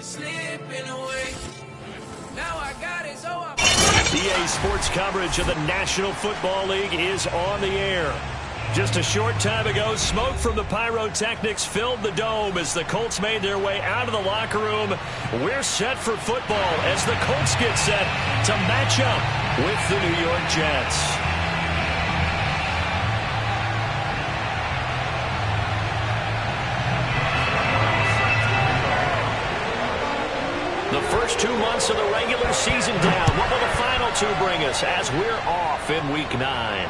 slipping away. Now I got it, so I... EA Sports coverage of the National Football League is on the air. Just a short time ago, smoke from the pyrotechnics filled the dome as the Colts made their way out of the locker room. We're set for football as the Colts get set to match up with the New York Jets. The first 2 months of the regular season down. What will the final two bring us as we're off in Week 9?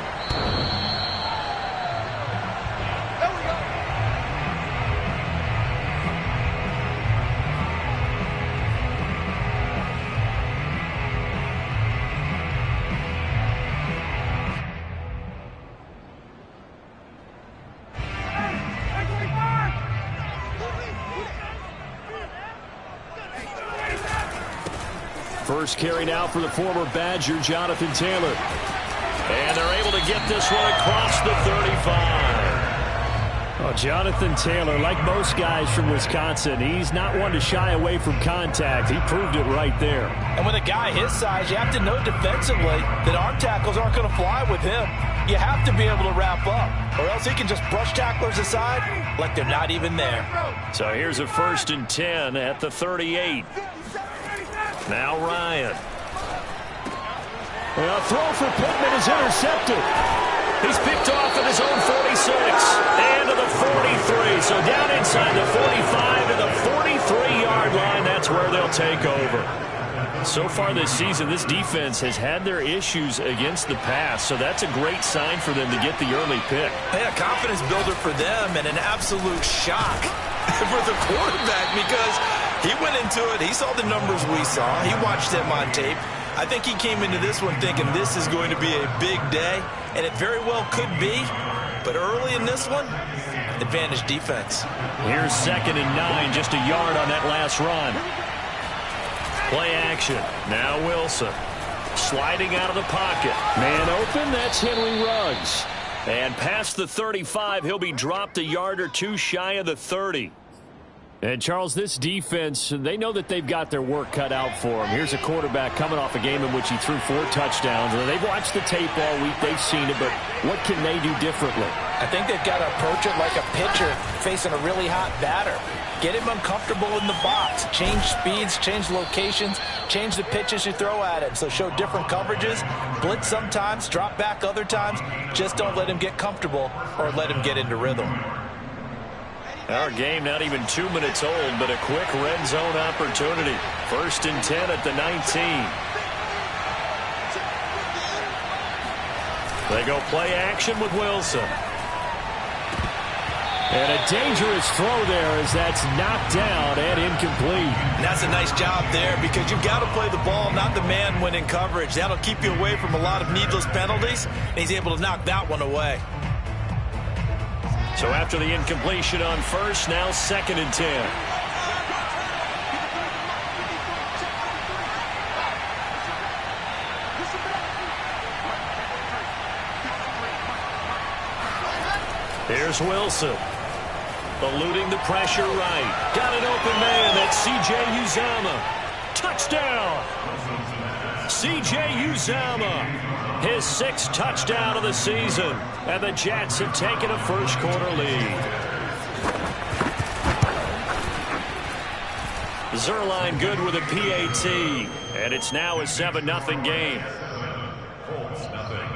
First carry now for the former Badger, Jonathan Taylor. And they're able to get this one across the 35. Oh, Jonathan Taylor, like most guys from Wisconsin, he's not one to shy away from contact. He proved it right there. And with a guy his size, you have to know defensively that arm tackles aren't going to fly with him. You have to be able to wrap up, or else he can just brush tacklers aside like they're not even there. So here's a 1st and 10 at the 38. Now Ryan. A throw for Pittman is intercepted. He's picked off at his own 46 and to the 43. So down inside the 45 to the 43-yard line. That's where they'll take over. So far this season, this defense has had their issues against the pass. So that's a great sign for them to get the early pick. Yeah, confidence builder for them and an absolute shock for the quarterback because he went into it. He saw the numbers we saw. He watched them on tape. I think he came into this one thinking this is going to be a big day, and it very well could be. But early in this one, advantage defense. Here's 2nd and 9, just a yard on that last run. Play action. Now Wilson. Sliding out of the pocket. Man open, that's Henry Ruggs. And past the 35, he'll be dropped a yard or two shy of the 30. And, Charles, this defense, they know that they've got their work cut out for them. Here's a quarterback coming off a game in which he threw 4 touchdowns. They've watched the tape all week. They've seen it, but what can they do differently? I think they've got to approach it like a pitcher facing a really hot batter. Get him uncomfortable in the box. Change speeds, change locations, change the pitches you throw at him. So show different coverages, blitz sometimes, drop back other times. Just don't let him get comfortable or let him get into rhythm. Our game not even 2 minutes old, but a quick red zone opportunity. 1st and 10 at the 19. They go play action with Wilson. And a dangerous throw there as that's knocked down and incomplete. And that's a nice job there because you've got to play the ball, not the man when in coverage. That'll keep you away from a lot of needless penalties, and he's able to knock that one away. So after the incompletion on 1st, now 2nd and 10. Here's Wilson. Eluding the pressure right. Got an open man. That's C.J. Uzomah. Touchdown! C.J. Uzomah. His 6th touchdown of the season. And the Jets have taken a first-quarter lead. Zerline good with a PAT. And it's now a 7-0 game. Colts, nothing.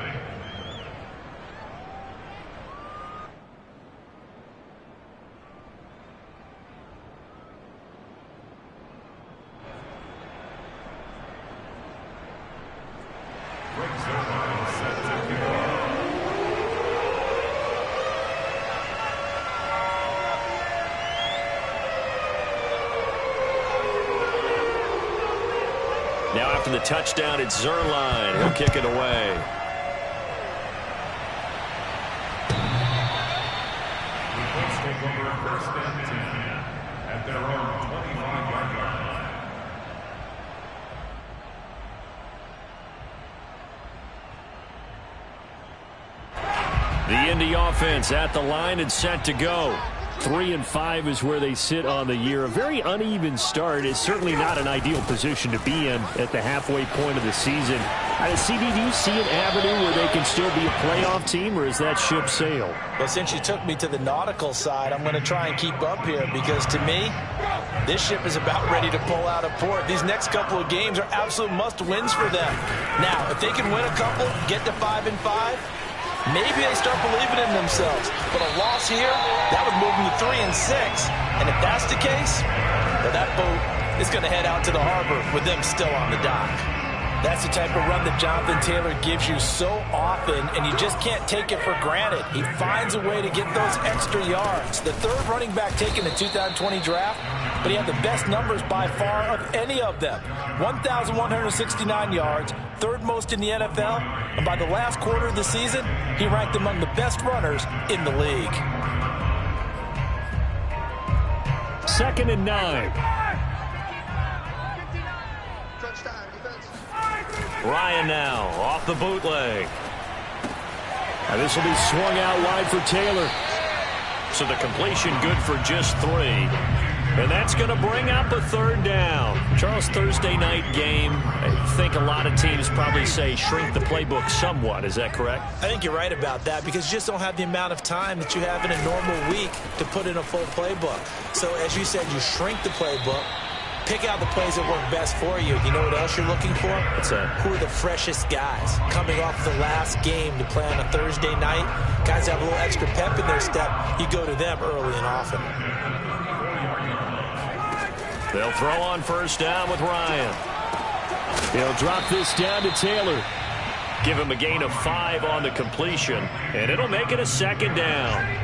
Now after the touchdown, it's Zerline. He'll kick it away. The Colts take over 1st and 10 at their own 25-yard line. The Indy offense at the line and set to go. 3-5 is where they sit on the year. A very uneven start is certainly not an ideal position to be in at the halfway point of the season. CD, do you see an avenue where they can still be a playoff team, or is that ship sailed? Well, since you took me to the nautical side, I'm going to try and keep up here because, to me, this ship is about ready to pull out of port. These next couple of games are absolute must-wins for them. Now, if they can win a couple, get to 5-5, maybe they start believing in themselves. But a loss here, that would move them to 3-6. And if that's the case, well, that boat is going to head out to the harbor with them still on the dock. That's the type of run that Jonathan Taylor gives you so often, and you just can't take it for granted. He finds a way to get those extra yards. The third running back taken in the 2020 draft, but he had the best numbers by far of any of them. 1,169 yards, third most in the NFL, and by the last quarter of the season, he ranked among the best runners in the league. 2nd and 9. Ryan now off the bootleg. Now this will be swung out wide for Taylor. So the completion good for just 3. And that's going to bring up a 3rd down. Charles, Thursday night game, I think a lot of teams probably say shrink the playbook somewhat. Is that correct? I think you're right about that because you just don't have the amount of time that you have in a normal week to put in a full playbook. So as you said, you shrink the playbook. Pick out the plays that work best for you. You know what else you're looking for? Who are the freshest guys coming off the last game to play on a Thursday night? Guys have a little extra pep in their step. You go to them early and often. They'll throw on 1st down with Ryan. He'll drop this down to Taylor. Give him a gain of 5 on the completion, and it'll make it a 2nd down.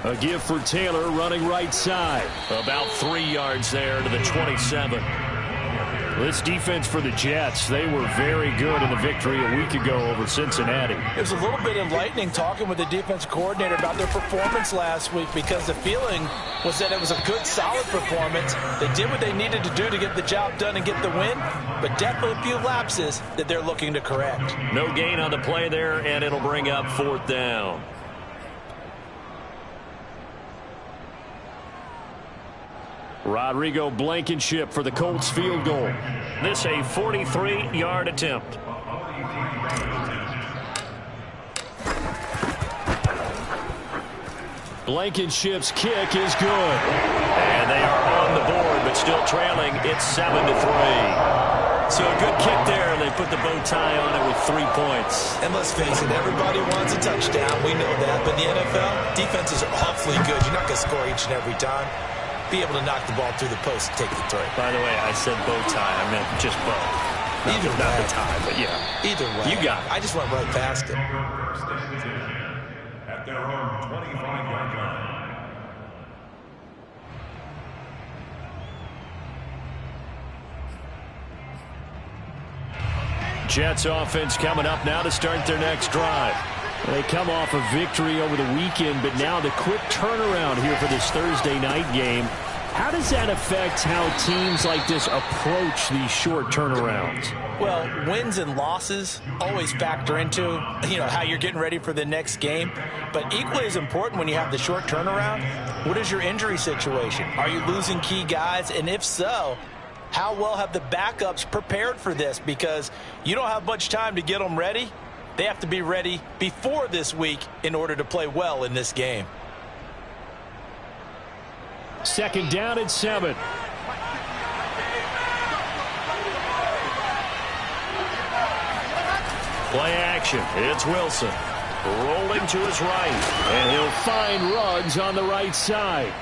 A give for Taylor running right side. About 3 yards there to the 27. This defense for the Jets, they were very good in the victory a week ago over Cincinnati. It was a little bit enlightening talking with the defense coordinator about their performance last week because the feeling was that it was a good, solid performance. They did what they needed to do to get the job done and get the win, but definitely a few lapses that they're looking to correct. No gain on the play there, and it'll bring up 4th down. Rodrigo Blankenship for the Colts field goal. This a 43-yard attempt. Blankenship's kick is good. And they are on the board, but still trailing. It's 7-3. So a good kick there. They put the bow tie on it with 3 points. And let's face it, everybody wants a touchdown. We know that. But in the NFL, defenses are awfully good. You're not going to score each and every time. Be able to knock the ball through the post and take the throw. By the way, I said bow tie. I meant just bow. Either not way. the tie, but yeah. Either way. You got it. I just went right past it. At their own 25-yard line. Jets offense coming up now to start their next drive. They come off a victory over the weekend, but now the quick turnaround here for this Thursday night game. How does that affect how teams like this approach these short turnarounds? Well, wins and losses always factor into, how you're getting ready for the next game. But equally as important when you have the short turnaround, what is your injury situation? Are you losing key guys? And if so, how well have the backups prepared for this? Because you don't have much time to get them ready. They have to be ready before this week in order to play well in this game. 2nd down and 7. Play action. It's Wilson. Rolling to his right. And he'll find Ruggs on the right side.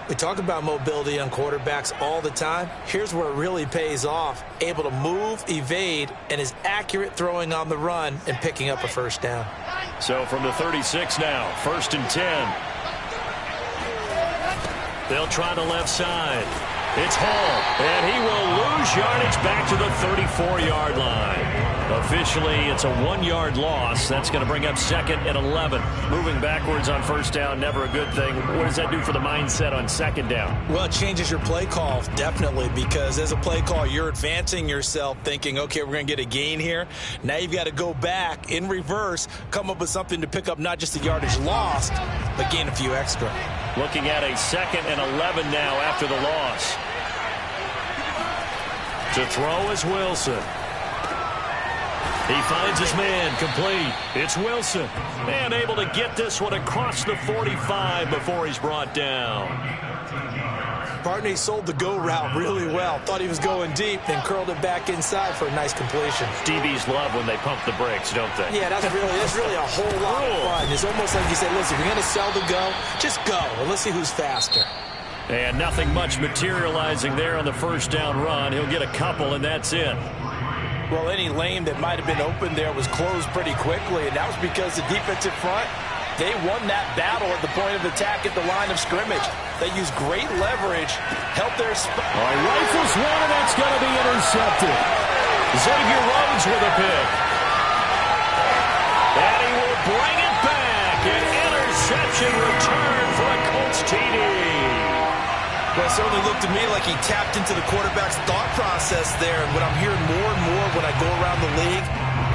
We talk about mobility on quarterbacks all the time. Here's where it really pays off. Able to move, evade, and is accurate throwing on the run and picking up a 1st down. So from the 36 now, 1st and 10. They'll try the left side. It's Hall, and he will lose yardage back to the 34-yard line. Officially, it's a 1-yard loss. That's going to bring up 2nd and 11. Moving backwards on first down, never a good thing. What does that do for the mindset on 2nd down? Well, it changes your play call, definitely, because as a play call, you're advancing yourself thinking, okay, we're going to get a gain here. Now you've got to go back in reverse, come up with something to pick up not just the yardage lost, but gain a few extra. Looking at a 2nd and 11 now after the loss. To throw is Wilson. He finds his man, complete. It's Wilson. And able to get this one across the 45 before he's brought down. Partney sold the go route really well. Thought he was going deep, then curled it back inside for a nice completion. DBs love when they pump the brakes, don't they? Yeah, that's really a whole lot of fun. It's almost like you said, listen, if you're going to sell the go, just go. And let's see who's faster. And nothing much materializing there on the first down run. He'll get a couple, and that's it. Well, any lane that might have been open there was closed pretty quickly, and that was because the defensive front, they won that battle at the point of attack at the line of scrimmage. They used great leverage, helped their spot. All right, rifles one, and that's going to be intercepted. Xavier Rhodes with a pick. And he will bring it back. An interception return for a Colts TD. Well, it certainly looked to me like he tapped into the quarterback's thought process there. And what I'm hearing more and more when I go around the league,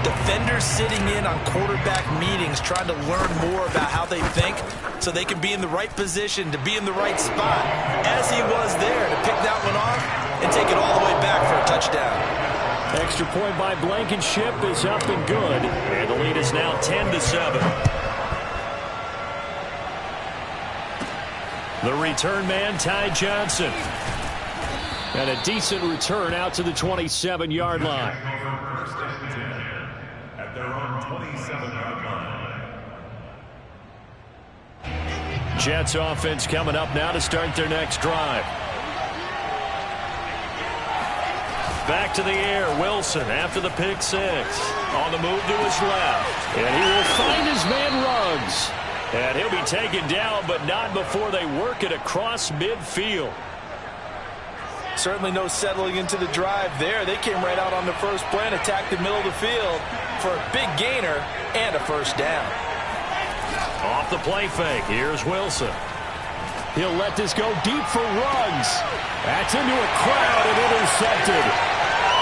defenders sitting in on quarterback meetings trying to learn more about how they think so they can be in the right position to be in the right spot, as he was there to pick that one off and take it all the way back for a touchdown. Extra point by Blankenship is up and good. And the lead is now 10-7. The return man, Ty Johnson. And a decent return out to the 27-yard line. At their own 27-yard line. Jets offense coming up now to start their next drive. Back to the air, Wilson after the pick six. On the move to his left. And he will find his man Ruggs. And he'll be taken down, but not before they work it across midfield. Certainly no settling into the drive there. They came right out on the first play and attacked the middle of the field for a big gainer and a first down. Off the play fake, here's Wilson. He'll let this go deep for Ruggs. That's into a crowd and intercepted.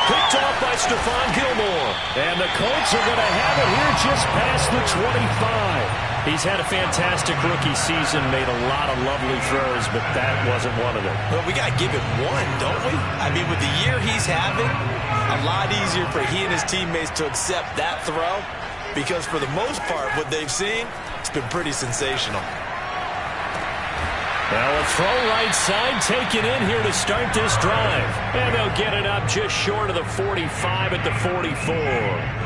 Picked off by Stephon Gilmore. And the Colts are going to have it here just past the 25. He's had a fantastic rookie season, made a lot of lovely throws, but that wasn't one of them. Well, we got to give him one, don't we? I mean, with the year he's having, a lot easier for he and his teammates to accept that throw because for the most part, what they've seen, it's been pretty sensational. Now a throw right side taken in here to start this drive. And they'll get it up just short of the 45 at the 44.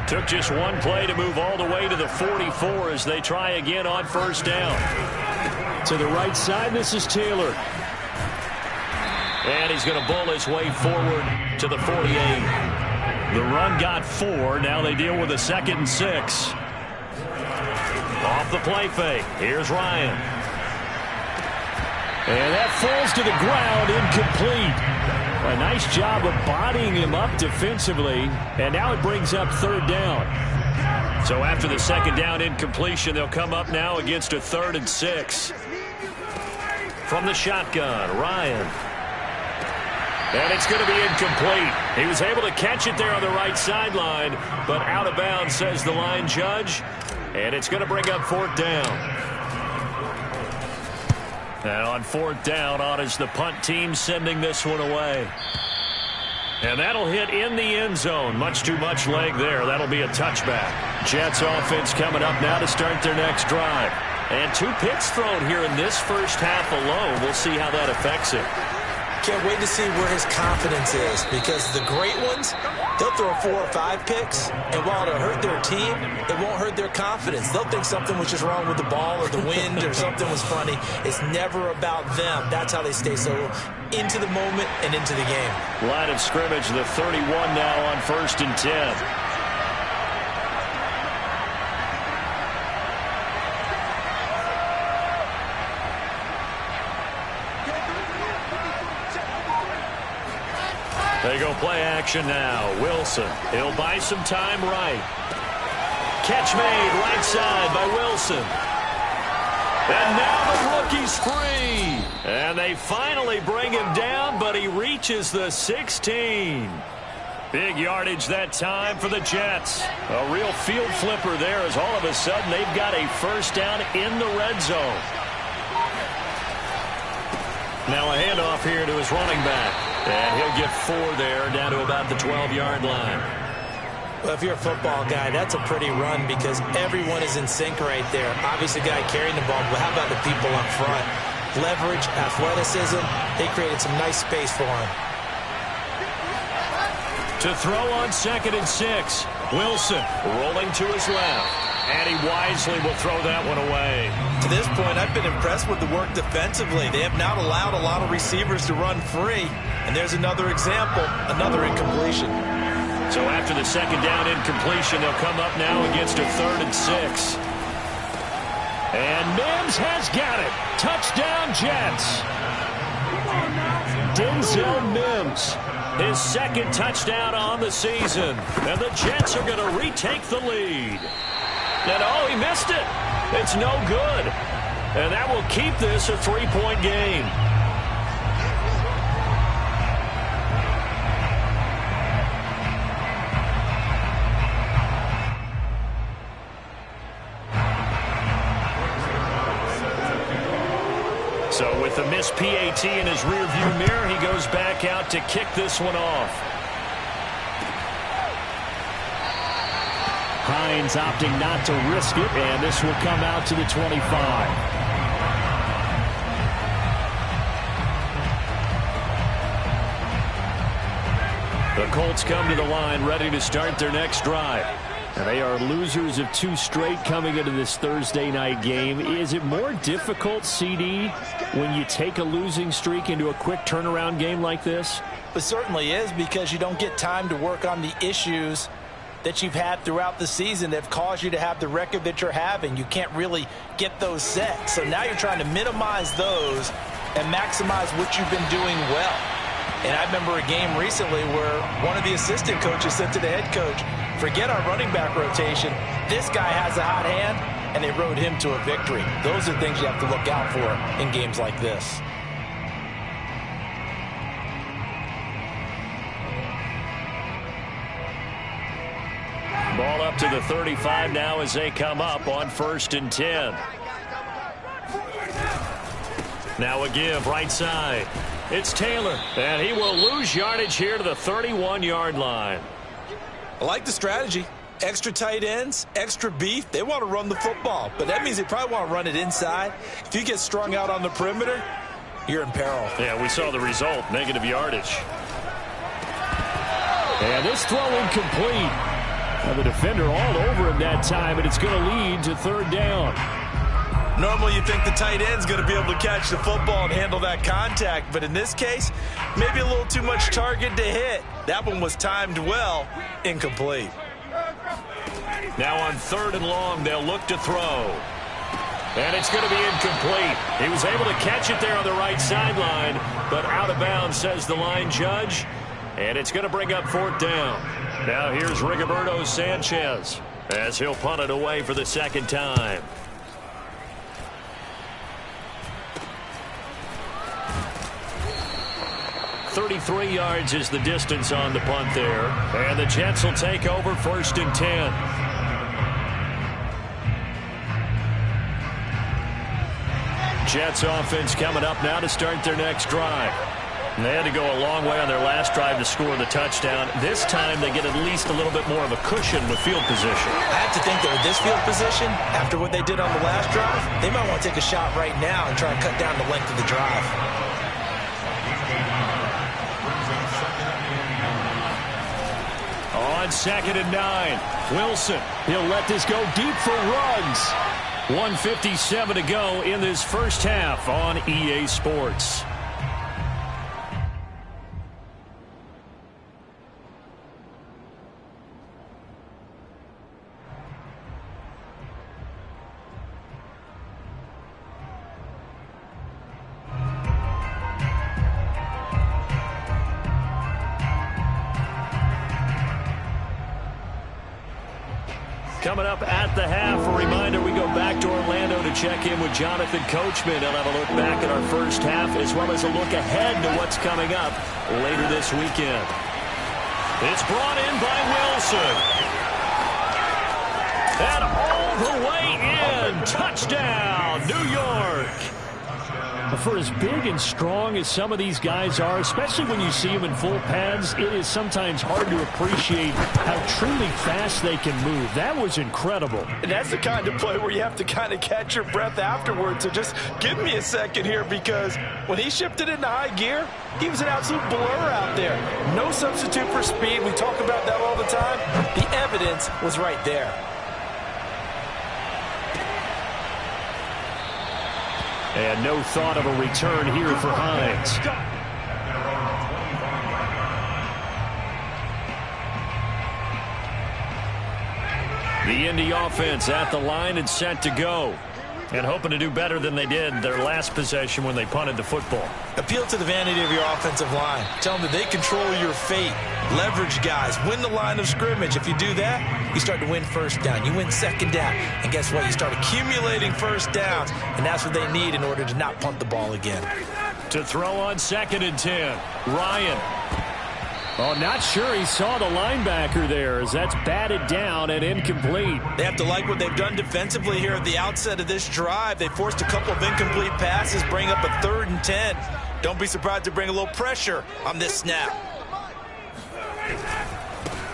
Took just one play to move all the way to the 44 as they try again on first down. To the right side, this is Taylor. And he's going to bowl his way forward to the 48. The run got 4. Now they deal with a 2nd and 6. Off the play fake. Here's Ryan. And that falls to the ground, incomplete. A nice job of bodying him up defensively, and now it brings up 3rd down. So after the 2nd down incompletion, they'll come up now against a 3rd and 6. From the shotgun, Ryan. And it's going to be incomplete. He was able to catch it there on the right sideline, but out of bounds, says the line judge. And it's going to bring up 4th down. And on 4th down, on is the punt team sending this one away. And that'll hit in the end zone. Much too much leg there. That'll be a touchback. Jets offense coming up now to start their next drive. And 2 picks thrown here in this first half alone. We'll see how that affects it. Can't wait to see where his confidence is because the great ones, they'll throw 4 or 5 picks, and while it'll hurt their team, it won't hurt their confidence. They'll think something was just wrong with the ball or the wind or something was funny. It's never about them. That's how they stay so into the moment and into the game. Line of scrimmage, the 31 now on 1st and 10. They They go play action now. Wilson, he'll buy some time right. Catch made right side by Wilson. And now the rookie's free. And they finally bring him down, but he reaches the 16. Big yardage that time for the Jets. A real field flipper there as all of a sudden they've got a first down in the red zone. Now a handoff here to his running back. And he'll get 4 there down to about the 12-yard line. Well, if you're a football guy, that's a pretty run because everyone is in sync right there. Obviously, the guy carrying the ball, but how about the people up front? Leverage, athleticism, they created some nice space for him. To throw on 2nd and 6. Wilson rolling to his left. And he wisely will throw that one away. To this point, I've been impressed with the work defensively. They have not allowed a lot of receivers to run free. And there's another example, another incompletion. So after the 2nd down incompletion, they'll come up now against a 3rd and 6. And Mims has got it. Touchdown, Jets. Denzel Mims, his 2nd touchdown on the season. And the Jets are going to retake the lead. And oh, he missed it. It's no good. And that will keep this a 3-point game. So with the missed PAT in his rearview mirror, he goes back out to kick this one off. Hines opting not to risk it, and this will come out to the 25. The Colts come to the line ready to start their next drive. And they are losers of 2 straight coming into this Thursday night game. Is it more difficult, CD, when you take a losing streak into a quick turnaround game like this? It certainly is because you don't get time to work on the issues that you've had throughout the season that have caused you to have the record that you're having. You can't really get those set. So now you're trying to minimize those and maximize what you've been doing well. And I remember a game recently where one of the assistant coaches said to the head coach, forget our running back rotation. This guy has a hot hand, and they rode him to a victory. Those are things you have to look out for in games like this. Ball up to the 35 now as they come up on 1st and 10. Now a give right side. It's Taylor, and he will lose yardage here to the 31-yard line. I like the strategy. Extra tight ends, extra beef. They want to run the football, but that means they probably want to run it inside. If you get strung out on the perimeter, you're in peril. Yeah, we saw the result, negative yardage. And this throw incomplete. Now the defender all over him that time, and it's going to lead to 3rd down. Normally you think the tight end's going to be able to catch the football and handle that contact, but in this case, maybe a little too much target to hit. That one was timed well, incomplete. Now on 3rd and long, they'll look to throw. And it's going to be incomplete. He was able to catch it there on the right sideline, but out of bounds, says the line judge. And it's going to bring up 4th down. Now here's Rigoberto Sanchez as he'll punt it away for the 2nd time. .33 yards is the distance on the punt there. And the Jets will take over 1st and 10. Jets offense coming up now to start their next drive. And they had to go a long way on their last drive to score the touchdown. This time they get at least a little bit more of a cushion with field position. I have to think that with this field position, after what they did on the last drive, they might want to take a shot right now and try and cut down the length of the drive. On 2nd and 9, Wilson. He'll let this go deep for Ruggs. 1:57 to go in this first half on EA Sports. Coming up at the half, a reminder we go back to Orlando to check in with Jonathan Coachman. He'll have a look back at our first half as well as a look ahead to what's coming up later this weekend. It's brought in by Wilson. And all the way in. Touchdown, New York. For as big and strong as some of these guys are, especially when you see them in full pads, it is sometimes hard to appreciate how truly fast they can move. That was incredible. And that's the kind of play where you have to kind of catch your breath afterwards. So just give me a second here, because when he shifted into high gear, he was an absolute blur out there. No substitute for speed. We talk about that all the time. The evidence was right there. And no thought of a return here for Hines. The Indy offense at the line and set to go. And hoping to do better than they did their last possession when they punted the football. Appeal to the vanity of your offensive line. Tell them that they control your fate. Leverage guys. Win the line of scrimmage. If you do that, you start to win first down. You win second down. And guess what? You start accumulating first downs. And that's what they need in order to not punt the ball again. To throw on 2nd and 10. Ryan. Oh, not sure he saw the linebacker there as that's batted down and incomplete. They have to like what they've done defensively here at the outset of this drive. They forced a couple of incomplete passes, bring up a 3rd and 10. Don't be surprised to bring a little pressure on this snap.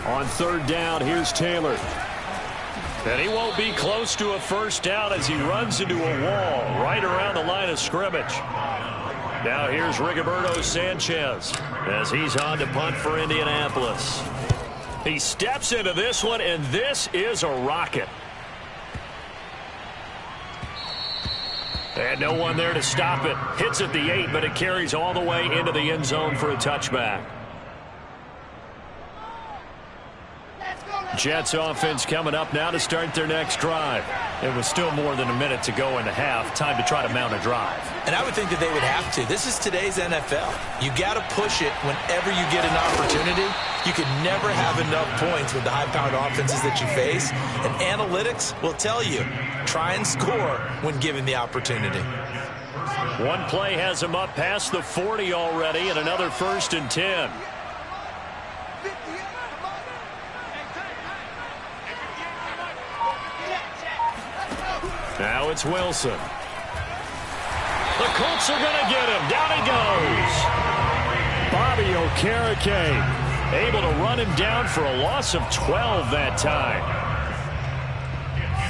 On 3rd down, here's Taylor. And he won't be close to a first down as he runs into a wall right around the line of scrimmage. Now here's Rigoberto Sanchez as he's on to punt for Indianapolis. He steps into this one, and this is a rocket. And no one there to stop it. Hits at the 8, but it carries all the way into the end zone for a touchback. Jets offense coming up now to start their next drive. It was still more than a minute to go in the half. Time to try to mount a drive. And I would think that they would have to. This is today's NFL. You got to push it whenever you get an opportunity. You can never have enough points with the high-powered offenses that you face. And analytics will tell you, try and score when given the opportunity. One play has him up past the 40 already, and another 1st and 10. Now it's Wilson. The Colts are going to get him. Down he goes. Bobby Okereke able to run him down for a loss of 12 that time.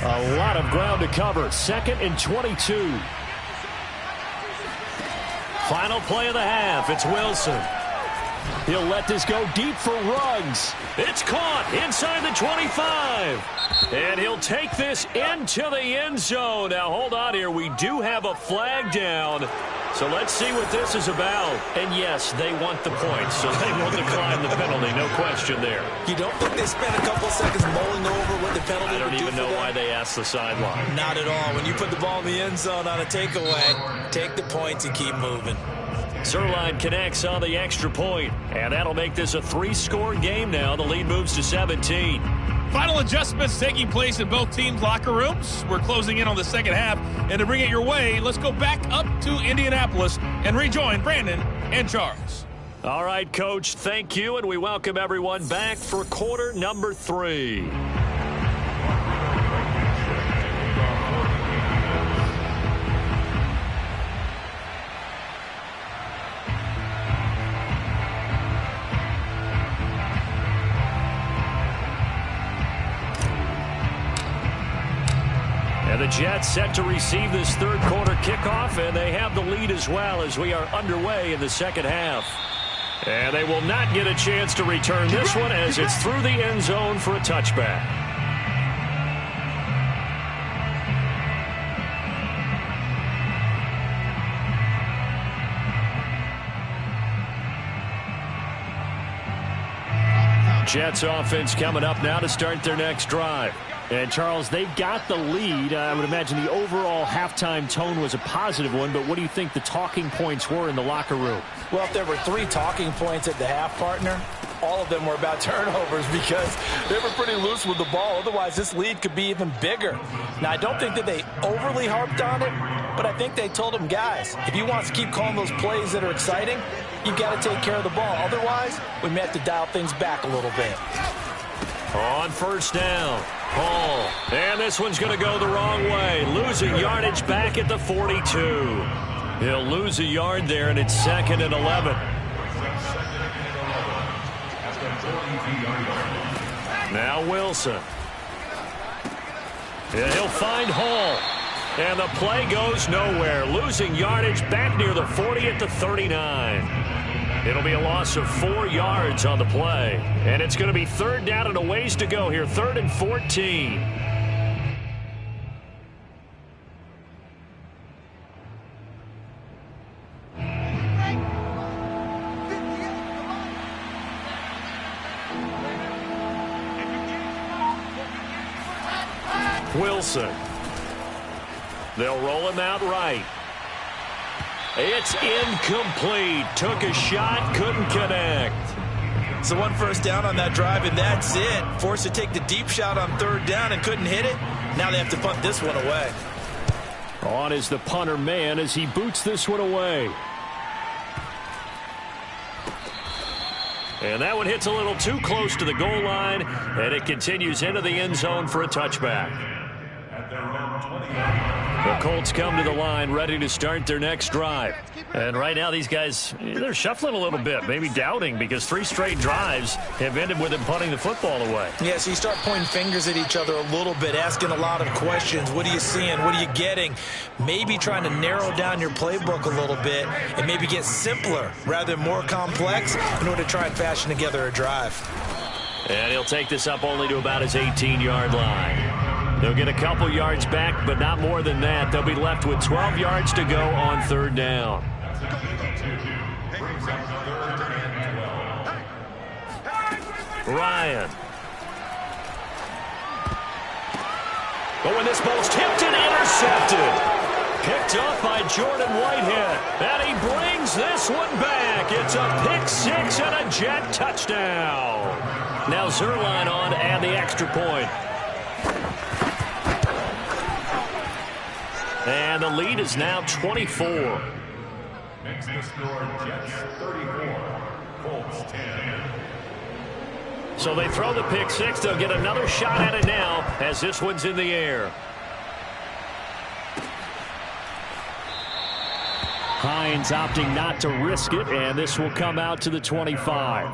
A lot of ground to cover. 2nd and 22. Final play of the half. It's Wilson. He'll let this go deep for Ruggs. It's caught inside the 25. And he'll take this into the end zone. Now, hold on here. We do have a flag down. So let's see what this is about. And, yes, they want the points, so they will decline the penalty. No question there. You don't think they spent a couple seconds mulling over what the penalty I don't would do even know why they asked the sideline. Not at all. When you put the ball in the end zone on a takeaway, take the points and keep moving. Zerline connects on the extra point, and that'll make this a 3-score game now. The lead moves to 17. Final adjustments taking place in both teams' locker rooms. We're closing in on the second half, and to bring it your way, let's go back up to Indianapolis and rejoin Brandon and Charles. All right, Coach, thank you, and we welcome everyone back for quarter number 3. And the Jets set to receive this third quarter kickoff, and they have the lead as well as we are underway in the second half. And they will not get a chance to return this one as it's through the end zone for a touchback. Jets offense coming up now to start their next drive. And, Charles, they've got the lead. I would imagine the overall halftime tone was a positive one, but what do you think the talking points were in the locker room? Well, if there were 3 talking points at the half, partner, all of them were about turnovers because they were pretty loose with the ball. Otherwise, this lead could be even bigger. Now, I don't think that they overly harped on it, but I think they told them, guys, if you want to keep calling those plays that are exciting, you've got to take care of the ball. Otherwise, we may have to dial things back a little bit. On first down, Hall. And this one's going to go the wrong way. Losing yardage back at the 42. He'll lose a yard there, and it's 2nd and 11. Now Wilson. And he'll find Hall. And the play goes nowhere. Losing yardage back near the 40 at the 39. It'll be a loss of 4 yards on the play. And it's going to be 3rd down and a ways to go here. 3rd and 14. Wilson. They'll roll him out right. It's incomplete. Took a shot, couldn't connect. So 1 first down on that drive, and that's it. Forced to take the deep shot on 3rd down and couldn't hit it. Now they have to punt this one away. On is the punter man as he boots this one away. And that one hits a little too close to the goal line, and it continues into the end zone for a touchback. The Colts come to the line ready to start their next drive. And right now these guys, they're shuffling a little bit, maybe doubting, because 3 straight drives have ended with them punting the football away. Yeah, so you start pointing fingers at each other a little bit, asking a lot of questions. What are you seeing? What are you getting? Maybe trying to narrow down your playbook a little bit and maybe get simpler rather than more complex in order to try and fashion together a drive. And he'll take this up only to about his 18-yard line. They'll get a couple yards back, but not more than that. They'll be left with 12 yards to go on 3rd down. Ryan. But when this ball's tipped and intercepted. Picked up by Jordan Whitehead. And he brings this one back. It's a pick 6 and a jet touchdown. Now Zerline on to add the extra point. And the lead is now 24. Makes the score Jets 34, Colts 10. So they throw the pick 6. They'll get another shot at it now as this one's in the air. Hines opting not to risk it, and this will come out to the 25.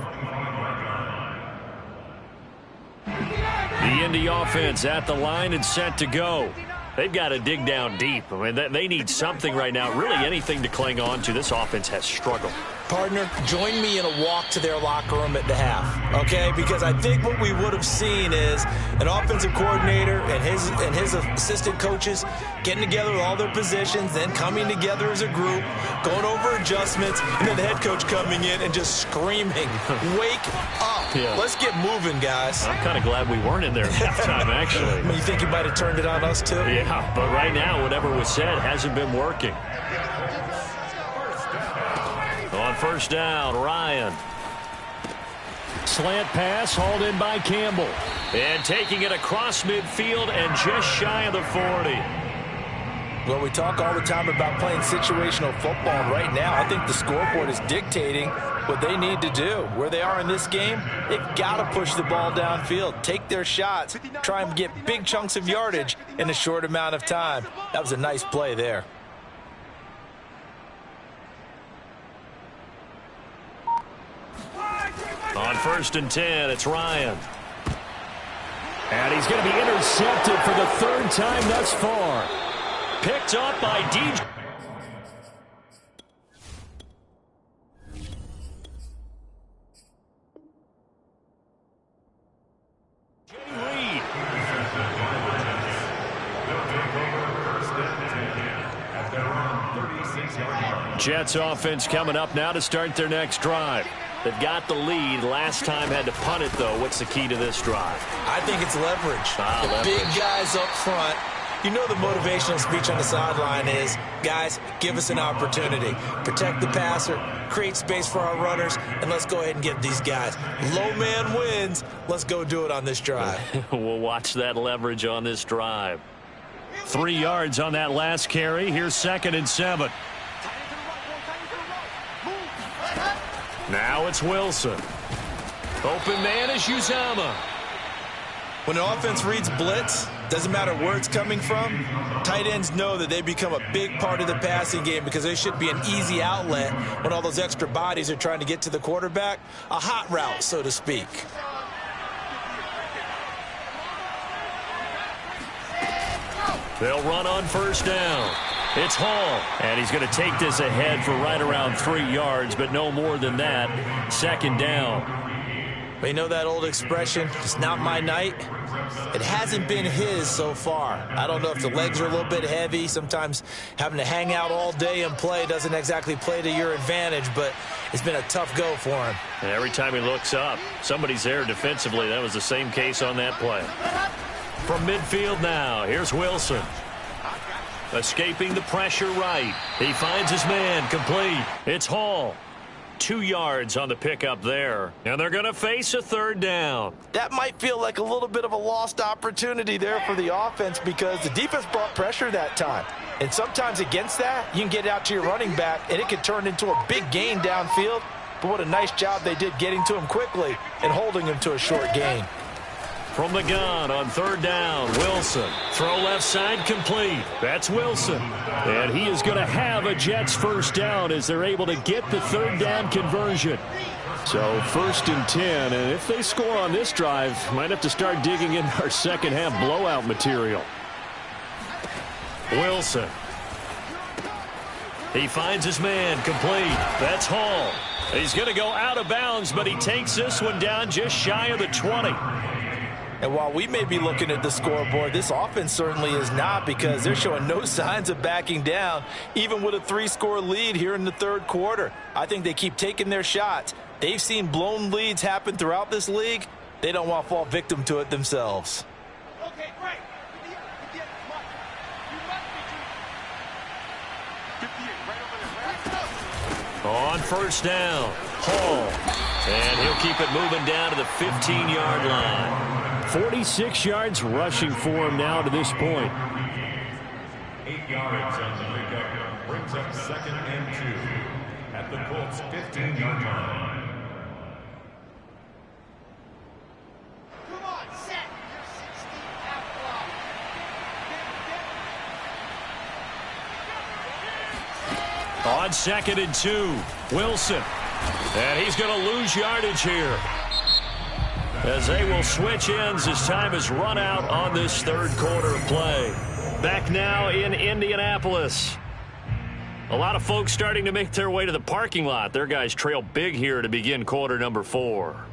The Indy offense at the line and set to go. They've got to dig down deep. I mean, they need something right now, really anything to cling on to. This offense has struggled. Partner, join me in a walk to their locker room at the half, okay? Because I think what we would have seen is an offensive coordinator and his assistant coaches getting together with all their positions, then coming together as a group, going over adjustments, and then the head coach coming in and just screaming, wake up. Yeah. Let's get moving, guys. I'm kind of glad we weren't in there at halftime, actually. You think you might have turned it on us, too? Yeah, but right now, whatever was said hasn't been working. On first down, Ryan. Slant pass hauled in by Campbell. And taking it across midfield and just shy of the 40. Well, we talk all the time about playing situational football, and right now I think the scoreboard is dictating what they need to do. Where they are in this game, they've got to push the ball downfield, take their shots, try and get big chunks of yardage in a short amount of time. That was a nice play there. On first and 10, it's Ryan. And he's going to be intercepted for the 3rd time thus far. Picked up by DJ. Reed. Jets offense coming up now to start their next drive. They've got the lead. Last time had to punt it, though. What's the key to this drive? I think it's leverage. Leverage. Big guys up front You know the motivational speech on the sideline is, guys, give us an opportunity. Protect the passer, create space for our runners, and let's go ahead and get these guys. Low man wins. Let's go do it on this drive. We'll watch that leverage on this drive. 3 yards on that last carry. Here's 2nd and 7. Now it's Wilson. Open man is Uzama. When the offense reads blitz, doesn't matter where it's coming from, tight ends know that they become a big part of the passing game because they should be an easy outlet when all those extra bodies are trying to get to the quarterback. A hot route, so to speak. They'll run on 1st down. It's Hall, and he's going to take this ahead for right around 3 yards, but no more than that. 2nd down. We know that old expression, it's not my night. It hasn't been his so far. I don't know if the legs are a little bit heavy. Sometimes having to hang out all day and play doesn't exactly play to your advantage, but it's been a tough go for him. And every time he looks up, somebody's there defensively. That was the same case on that play. From midfield now, here's Wilson. Escaping the pressure right. He finds his man, complete. It's Hall. 2 yards on the pickup there. And they're going to face a 3rd down. That might feel like a little bit of a lost opportunity there for the offense because the defense brought pressure that time. And sometimes against that, you can get out to your running back, and it can turn into a big gain downfield. But what a nice job they did getting to him quickly and holding him to a short gain. From the gun on 3rd down, Wilson. Throw left side complete. That's Wilson. And he is going to have a Jets 1st down as they're able to get the 3rd down conversion. So 1st and 10, and if they score on this drive, might have to start digging in our second half blowout material. Wilson. He finds his man, complete. That's Hall. He's going to go out of bounds, but he takes this one down just shy of the 20. And while we may be looking at the scoreboard, this offense certainly is not because they're showing no signs of backing down, even with a 3-score lead here in the 3rd quarter. I think they keep taking their shots. They've seen blown leads happen throughout this league. They don't want to fall victim to it themselves. Okay, great. On 1st down, Hall. And he'll keep it moving down to the 15-yard line. 46 yards rushing for him now to this point. 8 yards on the pickup brings up 2nd and 2 at the Colts 15-yard line. Come on, set. You're 16 half block. On 2nd and 2, Wilson. And he's going to lose yardage here, as they will switch ends as time has run out on this 3rd quarter of play. Back now in Indianapolis. A lot of folks starting to make their way to the parking lot. Their guys trail big here to begin quarter number 4.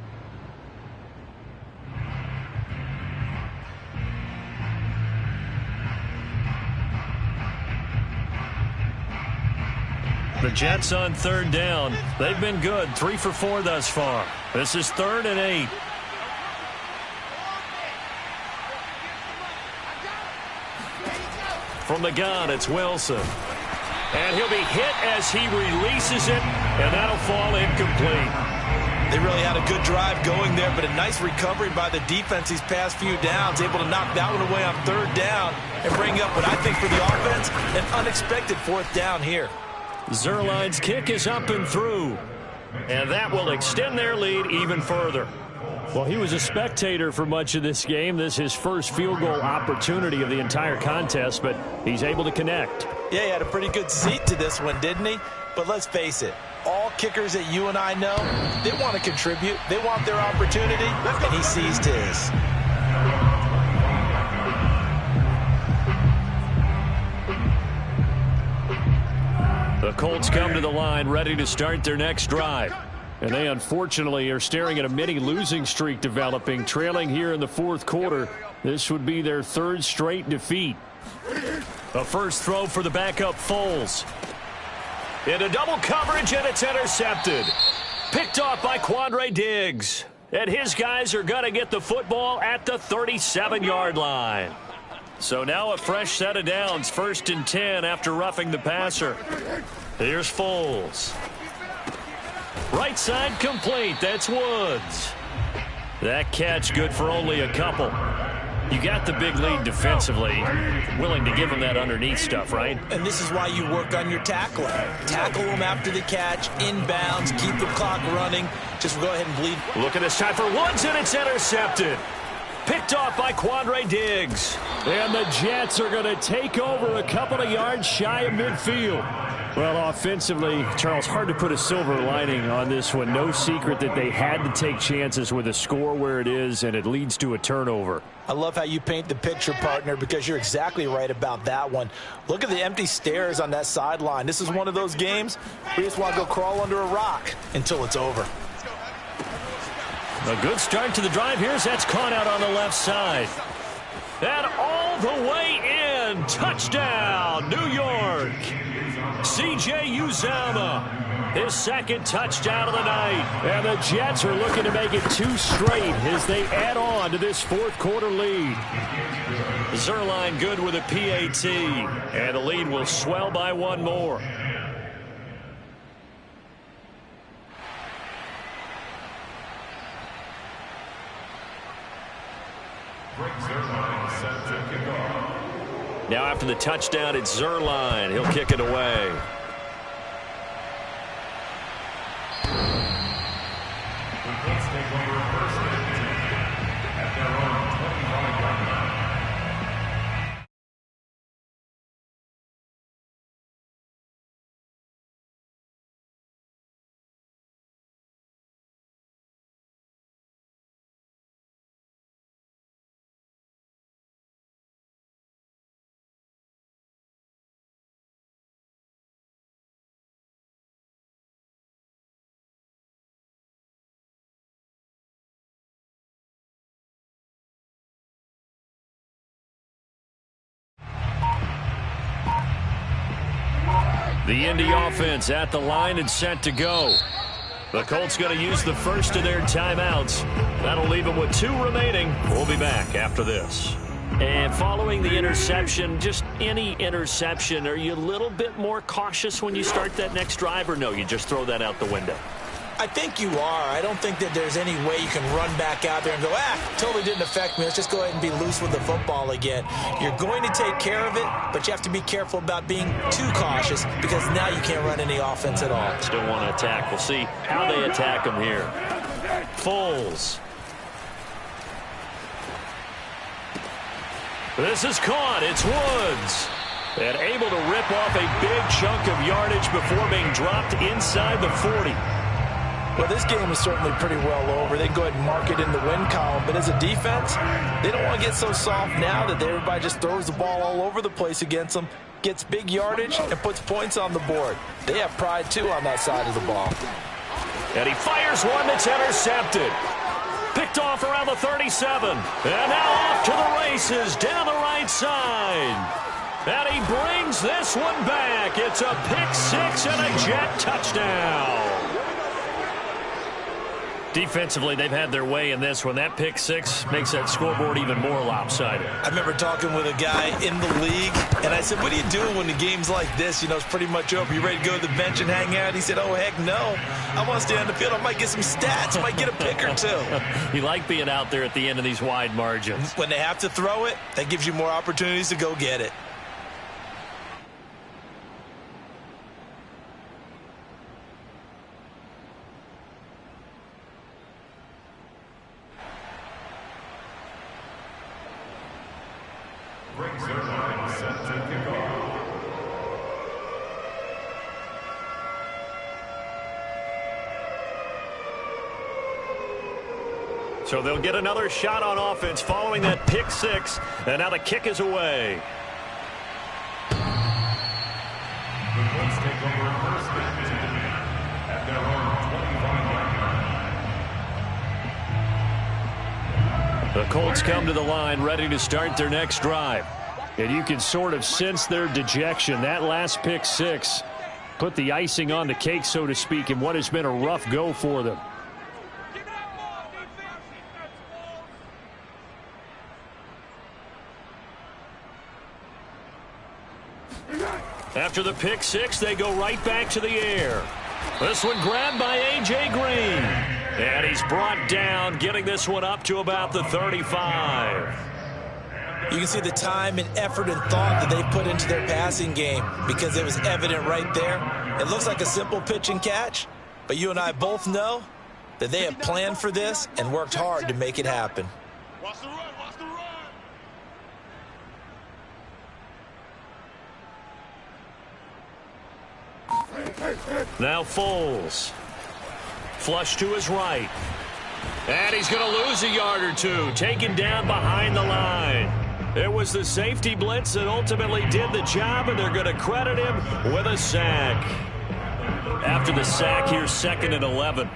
The Jets on 3rd down. They've been good, 3 for 4 thus far. This is 3rd and 8. From the gun, it's Wilson. And he'll be hit as he releases it, and that'll fall incomplete. They really had a good drive going there, but a nice recovery by the defense these past few downs, able to knock that one away on 3rd down and bring up what I think for the offense, an unexpected 4th down here. Zerline's kick is up and through, and that will extend their lead even further. Well, he was a spectator for much of this game. This is his first field goal opportunity of the entire contest, but he's able to connect. Yeah, he had a pretty good seat to this one, didn't he? But let's face it, all kickers that you and I know, they want to contribute. They want their opportunity, and he seized his. The Colts come to the line ready to start their next drive. And they unfortunately are staring at a mini losing streak developing, trailing here in the 4th quarter. This would be their 3rd straight defeat. A first throw for the backup Foles. Into double coverage, and it's intercepted. Picked off by Quandre Diggs. And his guys are going to get the football at the 37-yard line. So now a fresh set of downs, 1st and 10 after roughing the passer. Here's Foles. Right side complete. That's Woods. That catch good for only a couple. You got the big lead defensively. Willing to give him that underneath stuff, right? And this is why you work on your tackling. Tackle him after the catch, inbounds, keep the clock running. Just go ahead and bleed. Look at this time for Woods, and it's intercepted. Picked off by Quandre Diggs. And the Jets are going to take over a couple of yards shy of midfield. Well, offensively, Charles, hard to put a silver lining on this one. No secret that they had to take chances with a score where it is, and it leads to a turnover. I love how you paint the picture, partner, because you're exactly right about that one. Look at the empty stairs on that sideline. This is one of those games where you just want to go crawl under a rock until it's over. A good start to the drive. Here's that's caught out on the left side. And all the way in. Touchdown, New York. C.J. Uzomah, his 2nd touchdown of the night. And the Jets are looking to make it 2 straight as they add on to this 4th quarter lead. Zerline good with a PAT. And the lead will swell by 1 more. Now after the touchdown, it's Zerline. He'll kick it away. The Indy offense at the line and set to go. The Colts going to use the first of their timeouts. That'll leave them with 2 remaining. We'll be back after this. And following the interception, just any interception, are you a little bit more cautious when you start that next drive, or no, you just throw that out the window? I think you are. I don't think that there's any way you can run back out there and go, totally didn't affect me. Let's just go ahead and be loose with the football again. You're going to take care of it, but you have to be careful about being too cautious because now you can't run any offense at all. Still want to attack. We'll see how they attack them here. Foles. This is caught. It's Woods. And able to rip off a big chunk of yardage before being dropped inside the 40. Well, this game is certainly pretty well over. They can go ahead and mark it in the win column. But as a defense, they don't want to get so soft now that everybody just throws the ball all over the place against them, gets big yardage, and puts points on the board. They have pride, too, on that side of the ball. And he fires one that's intercepted. Picked off around the 37. And now off to the races down the right side. And he brings this one back. It's a pick-6 and a Jet touchdown. Defensively, they've had their way in this one. That pick-6 makes that scoreboard even more lopsided. I remember talking with a guy in the league, and I said, what are you doing when the game's like this? You know, it's pretty much over. You ready to go to the bench and hang out? He said, oh, heck no. I want to stay on the field. I might get some stats. I might get a pick or 2. You like being out there at the end of these wide margins. When they have to throw it, that gives you more opportunities to go get it. So they'll get another shot on offense following that pick-6, and now the kick is away. The Colts take over first and 10 at their own 25-yard line. The Colts come to the line ready to start their next drive. And you can sort of sense their dejection. That last pick-6 put the icing on the cake, so to speak, in what has been a rough go for them. After the pick six, they go right back to the air. This one grabbed by A.J. Green. And he's brought down, getting this one up to about the 35. You can see the time and effort and thought that they put into their passing game because it was evident right there. It looks like a simple pitch and catch, but you and I both know that they have planned for this and worked hard to make it happen. Watch the run, watch the run. Now Foles. Flush to his right. And he's going to lose a yard or two, taken down behind the line. It was the safety blitz that ultimately did the job, and they're going to credit him with a sack. After the sack, here's 2nd and 11.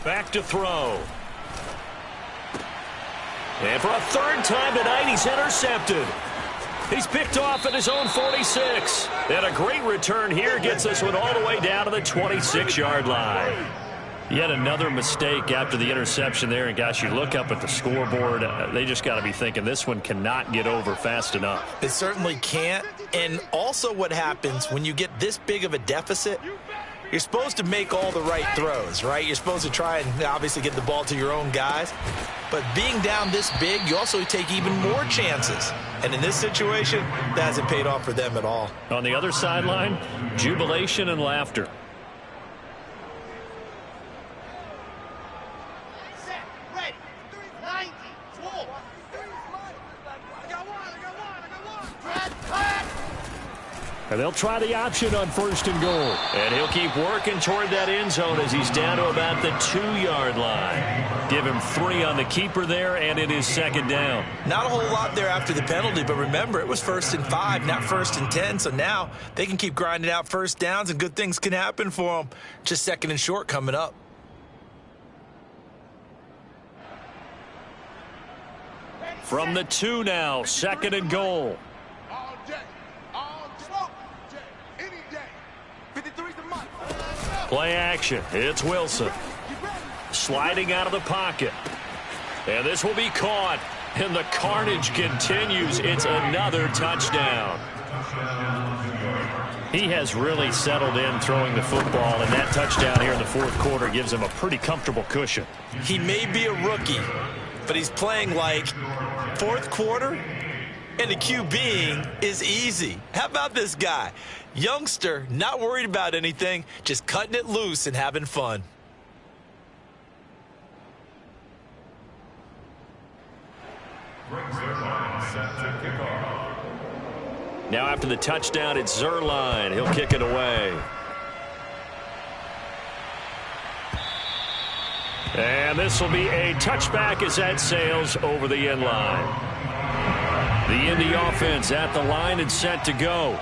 Back to throw. And for a 3rd time tonight, he's intercepted. He's picked off at his own 46. And a great return here gets this one all the way down to the 26-yard line. Yet another mistake after the interception there. And, gosh, you look up at the scoreboard, they just got to be thinking this one cannot get over fast enough. It certainly can't. And also what happens when you get this big of a deficit, you're supposed to make all the right throws, right? You're supposed to try and obviously get the ball to your own guys. But being down this big, you also take even more chances. And in this situation, that hasn't paid off for them at all. On the other sideline, jubilation and laughter. And they'll try the option on 1st and goal. And he'll keep working toward that end zone as he's down to about the 2-yard line. Give him 3 on the keeper there, and it is 2nd down. Not a whole lot there after the penalty, but remember, it was 1st and 5, not 1st and 10. So now they can keep grinding out first downs, and good things can happen for them. Just 2nd and short coming up. From the 2 now, 2nd and goal. Play action. It's Wilson. Sliding out of the pocket. And this will be caught. And the carnage continues. It's another touchdown. He has really settled in throwing the football, and that touchdown here in the 4th quarter gives him a pretty comfortable cushion. He may be a rookie, but he's playing like 4th quarter, and the QBing is easy. How about this guy? Youngster, not worried about anything, just cutting it loose and having fun. Now after the touchdown, it's Zerline. He'll kick it away. And this will be a touchback as that sails over the end line. The Indy offense at the line and set to go.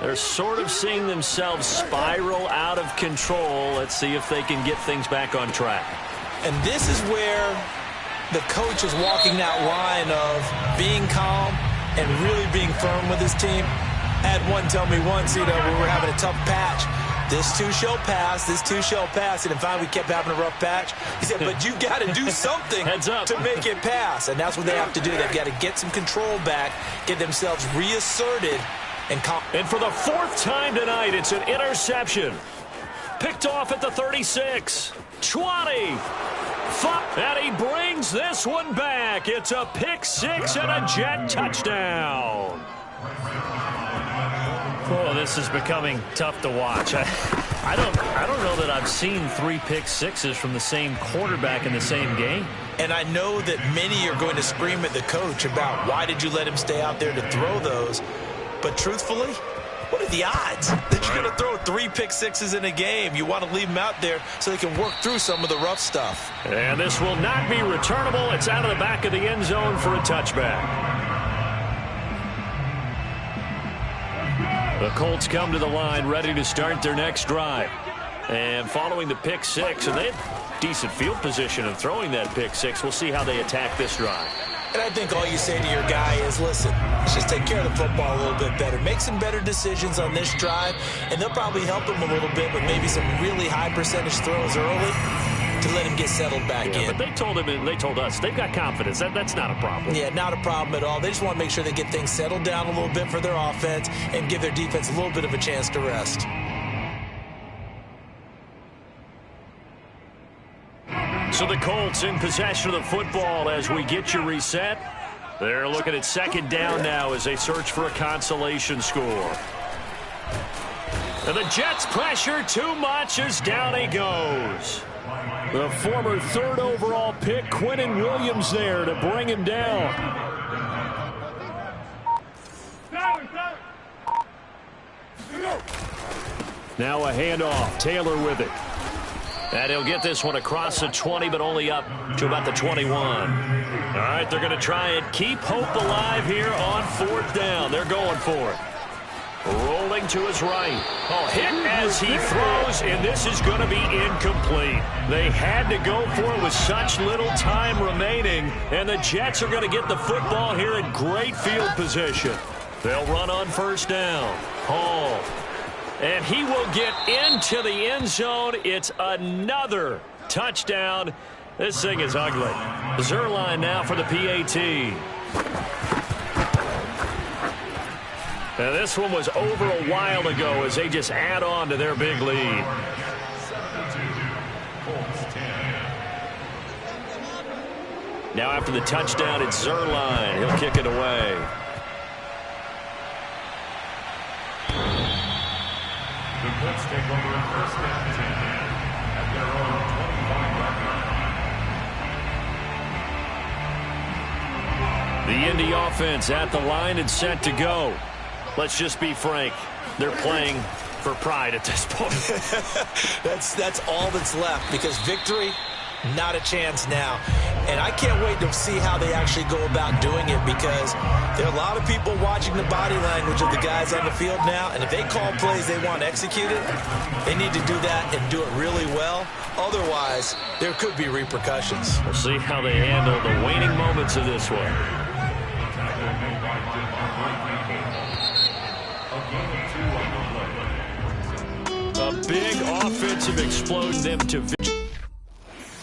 They're sort of seeing themselves spiral out of control. Let's see if they can get things back on track. And this is where the coach is walking that line of being calm and really being firm with his team. I had one tell me once, we were having a tough patch. This too shall pass, this too shall pass. And finally we kept having a rough patch. He said, but you got to do something to make it pass. And that's what they have to do. They've got to get some control back, get themselves reasserted. And for the 4th time tonight, it's an interception. Picked off at the 36. 20. And he brings this one back. It's a pick 6 and a Jet touchdown. Oh, this is becoming tough to watch. I don't know that I've seen 3 pick sixes from the same quarterback in the same game. And I know that many are going to scream at the coach about why did you let him stay out there to throw those. But truthfully, what are the odds that you're going to throw 3 pick sixes in a game? You want to leave them out there so they can work through some of the rough stuff. And this will not be returnable. It's out of the back of the end zone for a touchback. The Colts come to the line ready to start their next drive. And following the pick 6, and they have decent field position of throwing that pick 6. We'll see how they attack this drive. And I think all you say to your guy is, listen, let's just take care of the football a little bit better. Make some better decisions on this drive, and they'll probably help him a little bit with maybe some really high percentage throws early to let him get settled back in. But they told him, and they told us, they've got confidence. That's not a problem. Yeah, not a problem at all. They just want to make sure they get things settled down a little bit for their offense and give their defense a little bit of a chance to rest. So the Colts in possession of the football as we get you reset. They're looking at second down now as they search for a consolation score. And the Jets pressure too much as down he goes. The former third overall pick, Quinnen Williams, there to bring him down. Now a handoff. Taylor with it. And he'll get this one across the 20, but only up to about the 21. All right, they're going to try and keep hope alive here on fourth down. They're going for it. Rolling to his right. Oh, hit as he throws, and this is going to be incomplete. They had to go for it with such little time remaining, and the Jets are going to get the football here in great field position. They'll run on first down. Hall. And he will get into the end zone. It's another touchdown. This thing is ugly. Zerline now for the PAT. Now this one was over a while ago as they just add on to their big lead. Now after the touchdown, it's Zerline. He'll kick it away. The Colts take over first and 10 at their own 25-yard line. The Indy offense at the line and set to go. Let's just be frank. They're playing for pride at this point. That's all that's left because victory, not a chance now. And I can't wait to see how they actually go about doing it because there are a lot of people watching the body language of the guys on the field now. And if they call plays they want executed, they need to do that and do it really well. Otherwise, there could be repercussions. We'll see how they handle the waning moments of this one. A big offensive explosion them to victory.